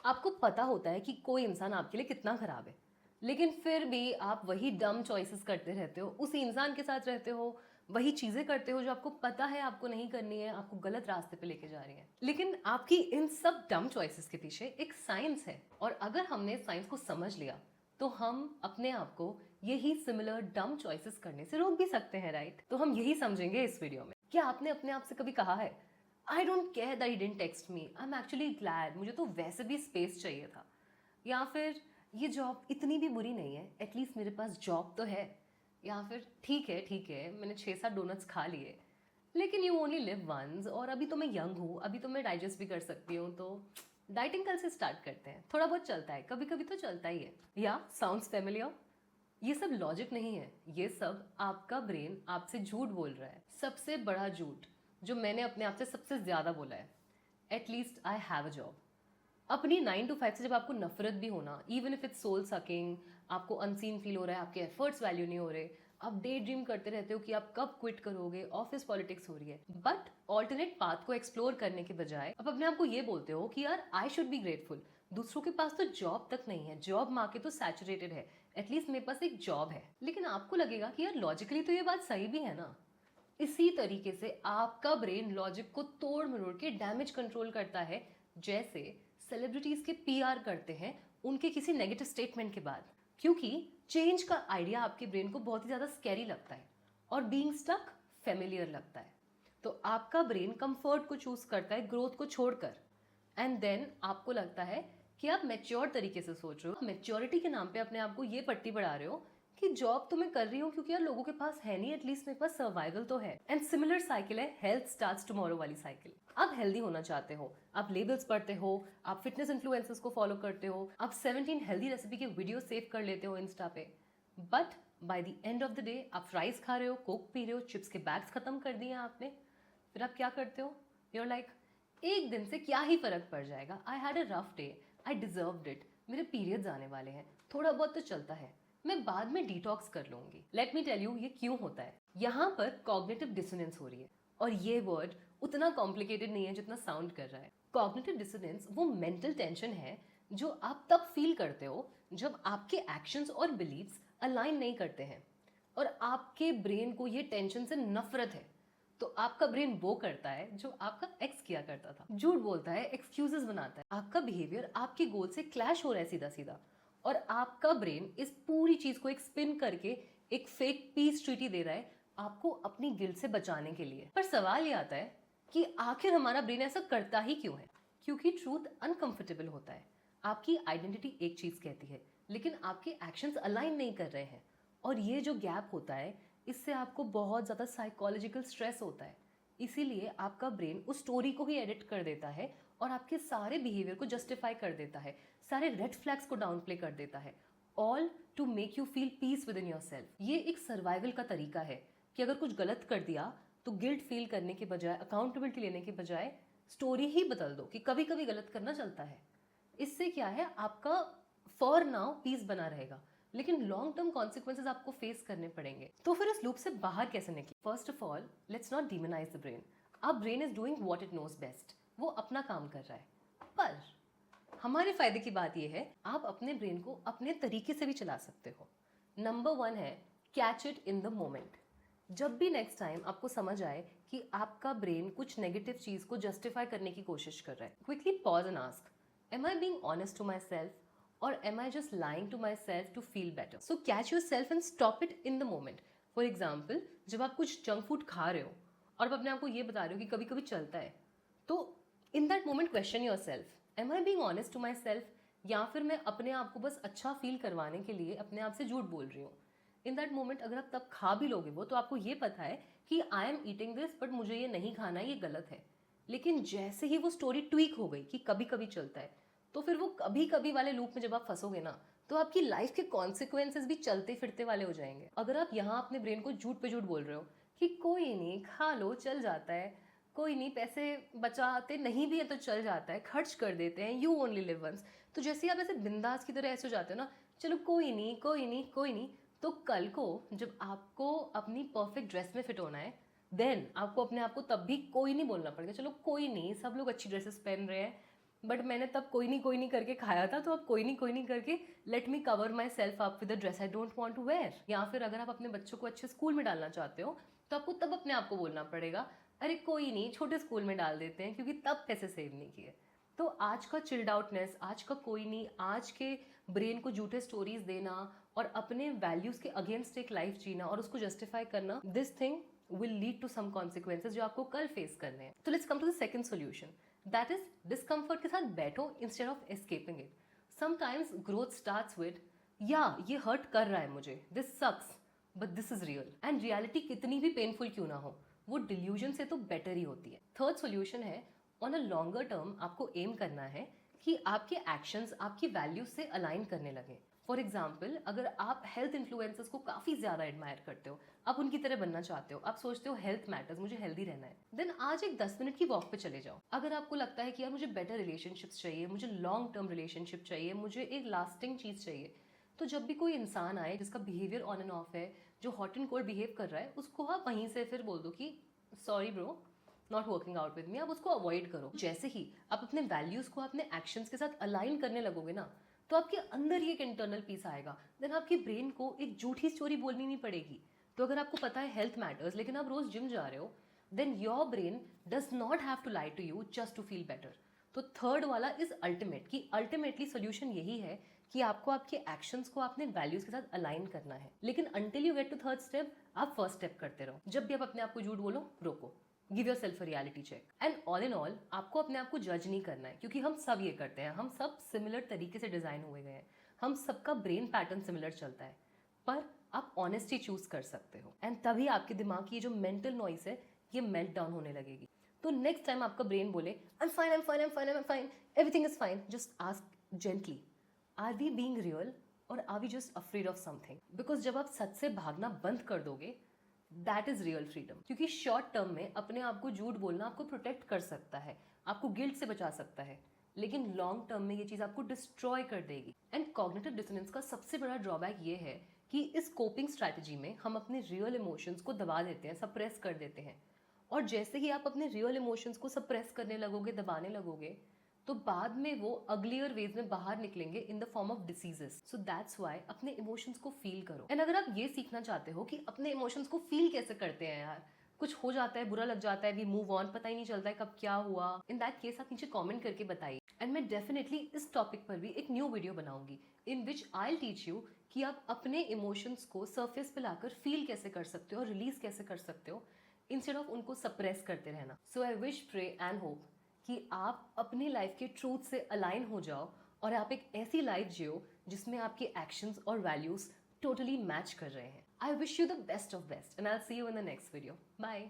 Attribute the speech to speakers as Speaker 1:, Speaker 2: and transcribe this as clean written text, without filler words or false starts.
Speaker 1: आपको पता होता है कि कोई इंसान आपके लिए कितना खराब है, लेकिन फिर भी आप वही डम चॉइसेस करते रहते हो, उसी इंसान के साथ रहते हो, वही चीजें करते हो जो आपको पता है आपको नहीं करनी है, आपको गलत रास्ते पे लेके जा रही है। लेकिन आपकी इन सब डम चॉइसेस के पीछे एक साइंस है, और अगर हमने साइंस को समझ लिया तो हम अपने आप को यही सिमिलर डम चॉइसेस करने से रोक भी सकते हैं, राइट? तो हम यही समझेंगे इस वीडियो में। क्या आपने अपने आप से कभी कहा है, I don't care that he didn't text me, I am actually glad, मुझे तो वैसे भी स्पेस चाहिए था। या फिर ये जॉब इतनी भी बुरी नहीं है, एटलीस्ट मेरे पास जॉब तो है। या फिर ठीक है मैंने 6-7 डोनट्स खा लिए, लेकिन यू ओनली लिव वंस, और अभी तो मैं यंग हूँ, अभी तो मैं डाइजेस्ट भी कर सकती हूँ, तो डाइटिंग कल से स्टार्ट करते हैं, थोड़ा बहुत चलता है, कभी कभी तो चलता ही है। या साउंड्स फेमिलियर? ये सब लॉजिक नहीं है, ये सब आपका ब्रेन आपसे झूठ बोल रहा है। सबसे बड़ा झूठ जो मैंने अपने आप से सबसे ज्यादा बोला है, at least I have a job. अपनी 9 to 5 से जब आपको नफरत भी होना, even if it's soul sucking, आपको अनसीन फील हो रहा है, आपके एफर्ट्स वैल्यू नहीं हो रहे, आप डे ड्रीम करते रहते हो कि आप कब क्विट करोगे, ऑफिस पॉलिटिक्स हो रही है, बट ऑल्टरनेट पाथ को एक्सप्लोर करने के बजाय आप अपने आप को ये बोलते हो कि यार आई शुड बी ग्रेटफुल, दूसरों के पास तो जॉब तक नहीं है, जॉब मार्केट तो सैचुरेटेड है, एटलीस्ट मेरे पास एक जॉब है। लेकिन आपको लगेगा कि यार लॉजिकली तो ये बात सही भी है ना। इसी तरीके से आपका ब्रेन लॉजिक को तोड़ मरोड़ के डैमेज कंट्रोल करता है, जैसे सेलिब्रिटीज के पीआर करते हैं उनके किसी नेगेटिव स्टेटमेंट के बाद, क्योंकि चेंज का आइडिया आपके ब्रेन को बहुत ही ज्यादा स्कैरी लगता है और बीइंग स्टक फेमिलियर लगता है। तो आपका ब्रेन कंफर्ट को चूज करता है ग्रोथ को छोड़कर, एंड देन आपको लगता है कि आप मैच्योर तरीके से सोच रहे हो, मैच्योरिटी के नाम पे अपने आप को ये पट्टी बढ़ा रहे हो कि जॉब तो मैं कर रही हूँ क्योंकि यार लोगों के पास है नहीं, एटलीस्ट मेरे पास सर्वाइवल तो है। एंड सिमिलर साइकिल है हेल्थ स्टार्ट्स टुमारो वाली साइकिल। आप हेल्दी होना चाहते हो, आप लेबल्स पढ़ते हो, आप फिटनेस इन्फ्लुएंसर्स को फॉलो करते हो, आप 17 हेल्दी रेसिपी के वीडियो सेव कर लेते हो इंस्टा पे, but by the end of the day आप फ्राइज खा रहे हो, कोक पी रहे हो, चिप्स के बैग्स खत्म कर दिए आपने। फिर आप क्या करते हो? यूर लाइक, एक दिन से क्या ही फर्क पड़ जाएगा, I had a rough day, I deserved it, मेरे पीरियड्स आने वाले हैं, थोड़ा बहुत तो चलता है, मैं बाद में डिटॉक्स कर लूंगी। लेट मी टेल यू ये क्यों होता है। यहाँ पर कॉग्निटिव डिसोनेंस हो रही है, और ये वर्ड उतना कॉम्प्लिकेटेड नहीं है जितना साउंड कर रहा है। कॉग्निटिव डिसोनेंस वो मेंटल टेंशन है जो आप तब फील करते हो जब आपके एक्शंस और बिलीव्स अलाइन नहीं करते हैं, और आपके ब्रेन को ये टेंशन से नफरत है। तो आपका ब्रेन वो करता है जो आपका एक्स किया करता था, झूठ बोलता है, एक्सक्यूजेस बनाता है, आपका बिहेवियर आपके गोल से क्लैश हो रहा है सीधा सीधा, और आपका ब्रेन इस पूरी चीज को एक स्पिन करके एक फेक पीस ट्रीटी दे रहा है आपको अपनी गिल्ट से बचाने के लिए। पर सवाल ये आता है कि आखिर हमारा ब्रेन ऐसा करता ही क्यों है? क्योंकि ट्रूथ अनकंफर्टेबल होता है। आपकी आइडेंटिटी एक चीज कहती है, लेकिन आपके एक्शंस अलाइन नहीं कर रहे हैं, और ये जो गैप होता है इससे आपको बहुत ज़्यादा साइकोलॉजिकल स्ट्रेस होता है। इसीलिए आपका ब्रेन उस स्टोरी को ही एडिट कर देता है और आपके सारे बिहेवियर को जस्टिफाई कर देता है, सारे रेड फ्लैग्स को डाउन प्ले कर देता है, all to make you feel peace within yourself. ये एक सर्वाइवल का तरीका है कि अगर कुछ गलत कर दिया तो गिल्ट फील करने के बजाय, अकाउंटेबिलिटी लेने के बजाय स्टोरी ही बदल दो कि कभी कभी गलत करना चलता है। इससे क्या है, आपका फॉर नाउ पीस बना रहेगा, लेकिन लॉन्ग टर्म कॉन्सिक्वेंसेज आपको फेस करने पड़ेंगे। तो फिर इस लूप से बाहर कैसे निकले? First of all, let's not demonise the brain. अब brain is doing what it knows best, वो अपना काम कर रहा है। पर हमारे फायदे की बात यह है, आप अपने ब्रेन को अपने तरीके से भी चला सकते हो। नंबर 1 है catch it in the moment. जब भी नेक्स्ट टाइम आपको समझ आए कि आपका ब्रेन कुछ नेगेटिव चीज को जस्टिफाई करने की कोशिश कर रहा है, quickly pause and ask, am I being honest to myself, or am I just lying to myself to feel better? So catch yourself and stop it in the moment. For example, जब आप कुछ junk food खा रहे हो और आप अपने आप को ये बता रहे हो कि कभी कभी चलता है, तो in that moment question yourself, am I being honest to myself, या फिर मैं अपने आप को बस अच्छा फील करवाने के लिए अपने आप से झूठ बोल रही हूँ। इन दैट मोमेंट अगर आप तब खा भी लोगे वो, तो आपको ये पता है कि I am eating this but मुझे ये नहीं खाना, ये गलत है। लेकिन जैसे ही वो स्टोरी ट्वीक हो गई कि कभी कभी चलता है, तो फिर वो कभी कभी वाले लूप में जब आप फंसोगे ना, तो आपकी लाइफ के कॉन्सिक्वेंसेज भी चलते फिरते वाले हो जाएंगे। अगर आप यहाँ अपने ब्रेन को झूठ पे झूठ बोल रहे हो कि कोई नहीं, खा लो, चल जाता है, कोई नहीं, पैसे बचाते नहीं भी है तो चल जाता है, खर्च कर देते हैं, यू ओनली लिव वंस, तो जैसे आप ऐसे बिंदास की तरह ऐसे हो जाते हो ना, चलो कोई नहीं कोई नहीं कोई नहीं, तो कल को जब आपको अपनी परफेक्ट ड्रेस में फिट होना है, देन आपको अपने आप को तब भी कोई नहीं बोलना पड़ेगा, चलो कोई नहीं, सब लोग अच्छी ड्रेसेस पहन रहे हैं, बट मैंने तब कोई नहीं करके खाया था, तो अब कोई नहीं करके let me cover myself up with the dress I don't want to wear. या फिर अगर आप अपने बच्चों को अच्छे स्कूल में डालना चाहते हो तो आपको तब अपने आप को बोलना पड़ेगा, अरे कोई नहीं, छोटे स्कूल में डाल देते हैं, क्योंकि तब पैसे सेव नहीं किए। तो आज का चिल्ड आउटनेस, आज का कोई नहीं, आज के ब्रेन को झूठे स्टोरीज देना और अपने वैल्यूज के अगेंस्ट एक लाइफ जीना और उसको जस्टिफाई करना, this thing will lead to some consequences जो आपको कल फेस करने हैं। तो let's come to the second solution, that is discomfort के साथ बैठो instead of escaping it. Sometimes growth starts with, या ये हर्ट कर रहा है मुझे, this sucks, but this is real. And reality कितनी भी पेनफुल क्यों ना हो, वो डिल्यूजन से तो बेटर ही होती है। थर्ड सॉल्यूशन है, ऑन अ लॉन्गर टर्म आपको एम करना है कि आपके एक्शंस आपकी वैल्यूज से अलाइन करने लगे। फॉर एग्जाम्पल, अगर आप हेल्थ इन्फ्लुएंसर्स को काफ़ी ज़्यादा एडमायर करते हो, आप उनकी तरह बनना चाहते हो, आप सोचते हो हेल्थ मैटर्स, मुझे हेल्दी रहना है, देन आज एक 10 मिनट की वॉक पे चले जाओ। अगर आपको लगता है कि यार मुझे बेटर रिलेशनशिप्स चाहिए, मुझे लॉन्ग टर्म रिलेशनशिप चाहिए, मुझे एक लास्टिंग चीज़ चाहिए, तो जब भी कोई इंसान आए जिसका बिहेवियर ऑन एंड ऑफ है, जो हॉट एंड कोल्ड बिहेव कर रहा है, उसको आप वहीं से फिर बोल दो कि sorry bro, not working out with me. आप उसको अवॉइड करो। जैसे ही आप अपने वैल्यूज को अपने एक्शंस के साथ अलाइन करने लगोगे ना, तो आपके अंदर ही एक इंटरनल पीस आएगा। देन आपके ब्रेन को एक झूठी स्टोरी बोलनी नहीं पड़ेगी। तो अगर आपको पता है हेल्थ मैटर्स, लेकिन आप रोज जिम जा रहे हो, then your brain does not have to lie to you just to feel better. तो थर्ड वाला इज अल्टीमेट, कि अल्टीमेटली सोल्यूशन यही है कि आपको आपके एक्शंस को अपने वैल्यूज के साथ अलाइन करना है। लेकिन until you get to third step, आप फर्स्ट स्टेप करते रहो। जब भी आप अपने आप को झूठ बोलो, रोको, give yourself a reality check. And all in all, आपको अपने आप को जज नहीं करना है, क्योंकि हम सब ये करते हैं, हम सब सिमिलर तरीके से डिजाइन हुए गए हैं, हम सबका ब्रेन पैटर्न सिमिलर चलता है। पर आप ऑनेस्टी चूज कर सकते हो, एंड तभी आपके दिमाग की जो मेंटल नॉइस है ये मेल्ट डाउन होने लगेगी। तो नेक्स्ट टाइम आपका ब्रेन बोले I am fine, I am fine, I am fine, I am fine, everything is fine, just ask gently, are we being real और are we just afraid of something? Because जब आप सच से भागना बंद कर दोगे, दैट इज रियल फ्रीडम। क्योंकि शॉर्ट टर्म में अपने आप को झूठ बोलना आपको प्रोटेक्ट कर सकता है, आपको गिल्ट से बचा सकता है, लेकिन लॉन्ग टर्म में ये चीज आपको डिस्ट्रॉय कर देगी। एंड कॉग्निटिव डिसोनेंस का सबसे बड़ा ड्रॉबैक ये है कि इस कोपिंग स्ट्रैटेजी में हम अपने रियल इमोशंस को दबा देते हैं, सप्रेस कर देते हैं। और जैसे ही आप अपने रियल इमोशंस को सप्रेस करने लगोगे, दबाने लगोगे, तो बाद में वो अगलियर वेज में बाहर निकलेंगे in the form of diseases. So that's why अपने इमोशंस को फील करो। एंड अगर आप ये सीखना चाहते हो कि अपने इमोशंस को फील कैसे करते हैं, यार कुछ हो जाता है, बुरा लग जाता है, वी मूव ऑन, पता ही नहीं चलता है कब क्या हुआ, इन दैट केस आप नीचे कमेंट करके बताइए। एंड मैं डेफिनेटली इस टॉपिक पर भी एक न्यू वीडियो बनाऊंगी इन विच आई टीच यू कि आप अपने इमोशंस को सरफेस पे लाकर फील कैसे कर सकते हो और रिलीज कैसे कर सकते हो, इंस्टेड ऑफ उनको सप्रेस करते रहना। So I wish, pray and hope कि आप अपनी लाइफ के ट्रूथ से अलाइन हो जाओ और आप एक ऐसी लाइफ जियो जिसमें आपके एक्शंस और वैल्यूज टोटली मैच कर रहे हैं। I wish you the best of best and I will see you in the next video. Bye.